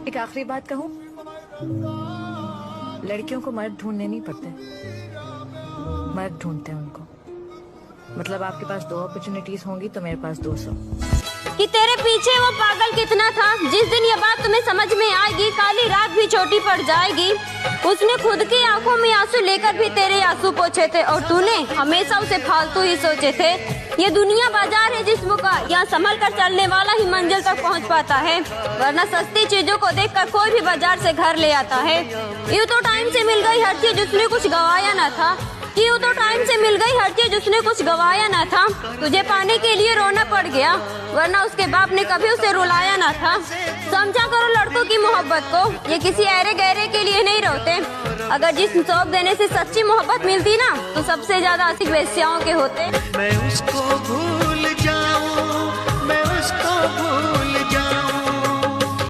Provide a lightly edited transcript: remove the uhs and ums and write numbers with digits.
एक आखिरी बात कहूँ, लड़कियों को मर्द ढूंढने नहीं पड़ते, मर्द ढूंढते हैं उनको। मतलब आपके पास 2 अपॉर्चुनिटीज होंगी तो मेरे पास 200। कि तेरे पीछे वो पागल कितना था। जिस दिन ये बात तुम्हें समझ में आएगी, काली रात भी छोटी पड़ जाएगी। उसने खुद की आंखों में आंसू लेकर भी तेरे आंसू पोंछे थे और तूने हमेशा उसे फालतू ही सोचे थे। ये दुनिया बाजार है जिस्म का, यहाँ संभल कर चलने वाला ही मंजिल तक पहुँच पाता है, वरना सस्ती चीजों को देखकर कोई भी बाजार से घर ले आता है। यूँ तो टाइम से मिल गई हर चीज, उसने कुछ गवाया न था। यूँ तो टाइम से मिल गई हर चीज, उसने कुछ गवाया न था। तुझे पाने के लिए रोना पड़ गया, वरना उसके बाप ने कभी उसे रुलाया न था। समझा करो लड़कों की मोहब्बत को, ये किसी ऐरे गहरे के लिए नहीं रोते। अगर जिस्म सौंप देने से सच्ची मोहब्बत मिलती ना, तो सबसे ज्यादा आशिक वेश्याओं के होते। मैं उसको भूल